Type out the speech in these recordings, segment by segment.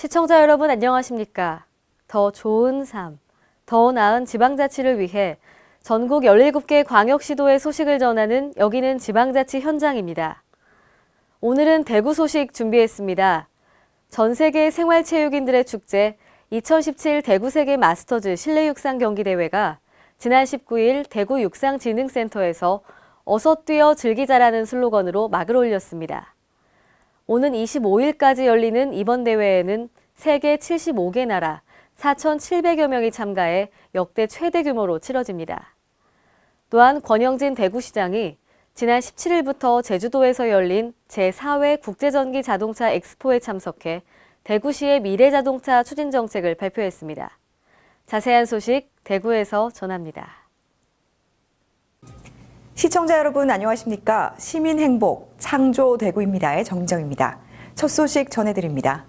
시청자 여러분 안녕하십니까? 더 좋은 삶, 더 나은 지방자치를 위해 전국 17개 광역시도의 소식을 전하는 여기는 지방자치 현장입니다. 오늘은 대구 소식 준비했습니다. 전 세계 생활체육인들의 축제 2017 대구 세계 마스터즈 실내육상 경기대회가 지난 19일 대구 육상진흥센터에서 어서 뛰어 즐기자라는 슬로건으로 막을 올렸습니다. 오는 25일까지 열리는 이번 대회에는 세계 75개 나라 4,700여 명이 참가해 역대 최대 규모로 치러집니다. 또한 권영진 대구시장이 지난 17일부터 제주도에서 열린 제4회 국제전기자동차 엑스포에 참석해 대구시의 미래자동차 추진 정책을 발표했습니다. 자세한 소식 대구에서 전합니다. 시청자 여러분 안녕하십니까? 시민행복 창조 대구입니다의 정정입니다. 첫 소식 전해드립니다.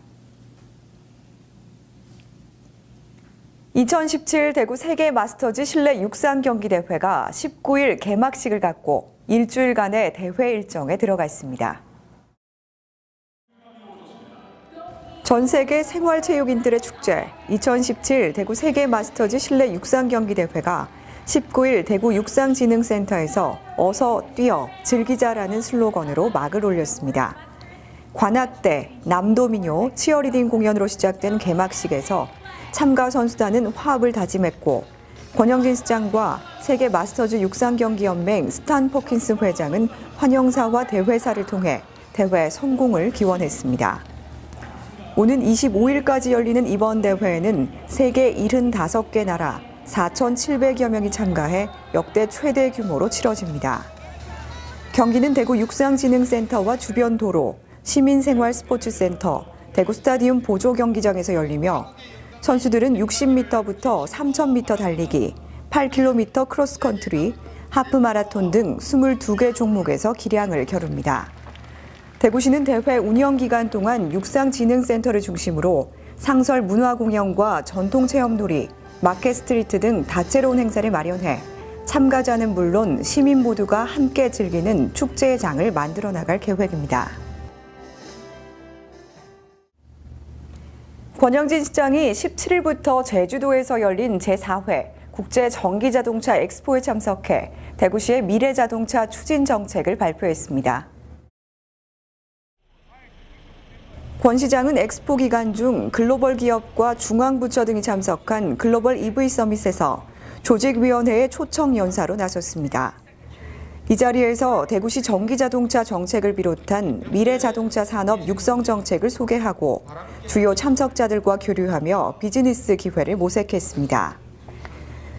2017 대구 세계 마스터즈 실내 육상 경기 대회가 19일 개막식을 갖고 일주일간의 대회 일정에 들어가 있습니다. 전 세계 생활체육인들의 축제 2017 대구 세계 마스터즈 실내 육상 경기 대회가 19일 대구 육상진흥센터에서 어서 뛰어 즐기자라는 슬로건으로 막을 올렸습니다. 관악대, 남도민요, 치어리딩 공연으로 시작된 개막식에서 참가 선수단은 화합을 다짐했고 권영진 시장과 세계 마스터즈 육상경기연맹 스탄 퍼킨스 회장은 환영사와 대회사를 통해 대회 성공을 기원했습니다. 오는 25일까지 열리는 이번 대회에는 세계 75개 나라 4,700여 명이 참가해 역대 최대 규모로 치러집니다. 경기는 대구 육상진흥센터와 주변 도로, 시민생활스포츠센터, 대구 스타디움 보조경기장에서 열리며 선수들은 60m부터 3,000m 달리기, 8km 크로스컨트리, 하프마라톤 등 22개 종목에서 기량을 겨룹니다. 대구시는 대회 운영 기간 동안 육상진흥센터를 중심으로 상설 문화공연과 전통체험놀이, 마켓스트리트 등 다채로운 행사를 마련해 참가자는 물론 시민 모두가 함께 즐기는 축제의 장을 만들어 나갈 계획입니다. 권영진 시장이 17일부터 제주도에서 열린 제4회 국제전기자동차 엑스포에 참석해 대구시의 미래자동차 추진 정책을 발표했습니다. 권 시장은 엑스포 기간 중 글로벌 기업과 중앙부처 등이 참석한 글로벌 EV 서밋에서 조직위원회의 초청 연사로 나섰습니다. 이 자리에서 대구시 전기자동차 정책을 비롯한 미래자동차 산업 육성 정책을 소개하고 주요 참석자들과 교류하며 비즈니스 기회를 모색했습니다.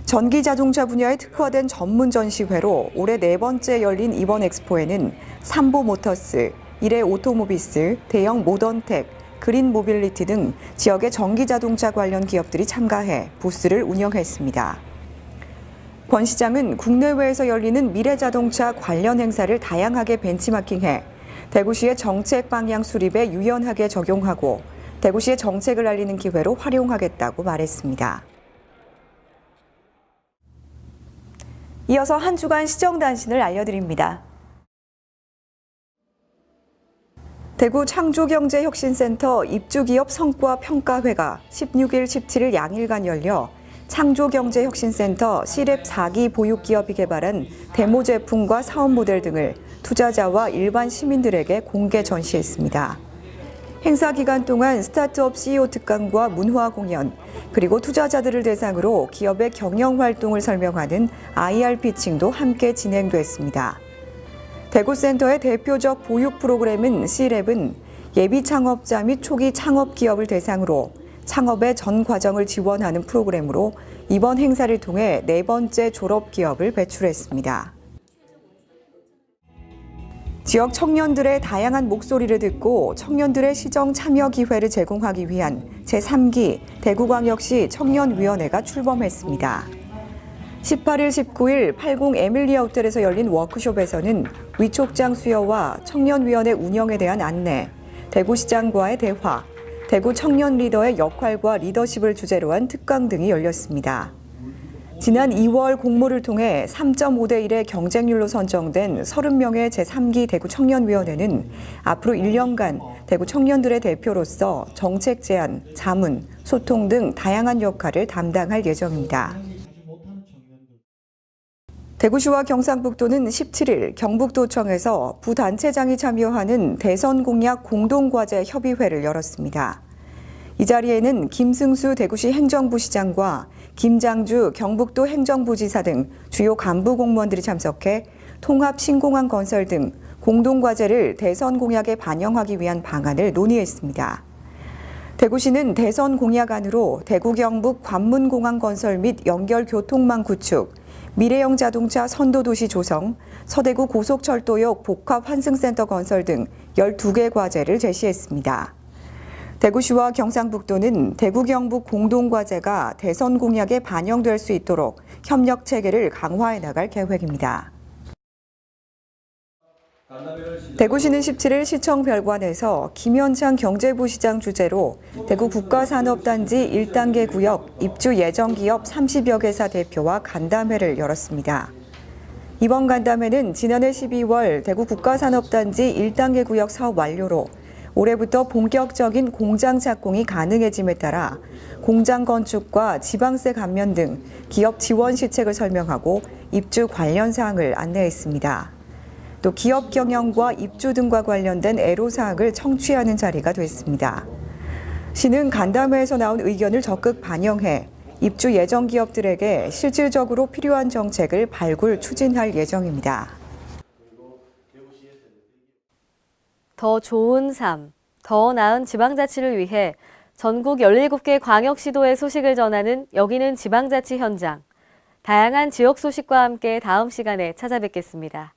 전기자동차 분야에 특화된 전문 전시회로 올해 4번째 열린 이번 엑스포에는 삼보모터스, 이레 오토모비스, 대형 모던텍, 그린 모빌리티 등 지역의 전기자동차 관련 기업들이 참가해 부스를 운영했습니다. 권 시장은 국내외에서 열리는 미래자동차 관련 행사를 다양하게 벤치마킹해 대구시의 정책 방향 수립에 유연하게 적용하고 대구시의 정책을 알리는 기회로 활용하겠다고 말했습니다. 이어서 한 주간 시정단신을 알려드립니다. 대구 창조경제혁신센터 입주기업 성과평가회가 16일, 17일 양일간 열려 창조경제혁신센터 C랩 4기 보육기업이 개발한 데모 제품과 사업 모델 등을 투자자와 일반 시민들에게 공개 전시했습니다. 행사 기간 동안 스타트업 CEO 특강과 문화 공연, 그리고 투자자들을 대상으로 기업의 경영 활동을 설명하는 IR 피칭도 함께 진행됐습니다. 대구센터의 대표적 보육 프로그램인 C랩은 예비 창업자 및 초기 창업 기업을 대상으로 창업의 전 과정을 지원하는 프로그램으로 이번 행사를 통해 4번째 졸업 기업을 배출했습니다. 지역 청년들의 다양한 목소리를 듣고 청년들의 시정 참여 기회를 제공하기 위한 제3기 대구광역시 청년위원회가 출범했습니다. 18일, 19일 80 에밀리아 호텔에서 열린 워크숍에서는 위촉장 수여와 청년위원회 운영에 대한 안내, 대구시장과의 대화, 대구 청년 리더의 역할과 리더십을 주제로 한 특강 등이 열렸습니다. 지난 2월 공모를 통해 3.5대 1의 경쟁률로 선정된 30명의 제3기 대구 청년위원회는 앞으로 1년간 대구 청년들의 대표로서 정책 제안, 자문, 소통 등 다양한 역할을 담당할 예정입니다. 대구시와 경상북도는 17일 경북도청에서 부단체장이 참여하는 대선 공약 공동과제 협의회를 열었습니다. 이 자리에는 김승수 대구시 행정부시장과 김장주 경북도 행정부지사 등 주요 간부 공무원들이 참석해 통합 신공항 건설 등 공동과제를 대선 공약에 반영하기 위한 방안을 논의했습니다. 대구시는 대선 공약안으로 대구 경북 관문공항 건설 및 연결 교통망 구축, 미래형 자동차 선도도시 조성, 서대구 고속철도역 복합 환승센터 건설 등 12개 과제를 제시했습니다. 대구시와 경상북도는 대구 경북 공동과제가 대선 공약에 반영될 수 있도록 협력 체계를 강화해 나갈 계획입니다. 대구시는 17일 시청 별관에서 김현창 경제부시장 주재로 대구 국가산업단지 1단계 구역 입주 예정 기업 30여 개사 대표와 간담회를 열었습니다. 이번 간담회는 지난해 12월 대구 국가산업단지 1단계 구역 사업 완료로 올해부터 본격적인 공장 착공이 가능해짐에 따라 공장 건축과 지방세 감면 등 기업 지원 시책을 설명하고 입주 관련 사항을 안내했습니다. 또 기업 경영과 입주 등과 관련된 애로사항을 청취하는 자리가 됐습니다. 시는 간담회에서 나온 의견을 적극 반영해 입주 예정 기업들에게 실질적으로 필요한 정책을 발굴 추진할 예정입니다. 더 좋은 삶, 더 나은 지방자치를 위해 전국 17개 광역시도의 소식을 전하는 여기는 지방자치 현장. 다양한 지역 소식과 함께 다음 시간에 찾아뵙겠습니다.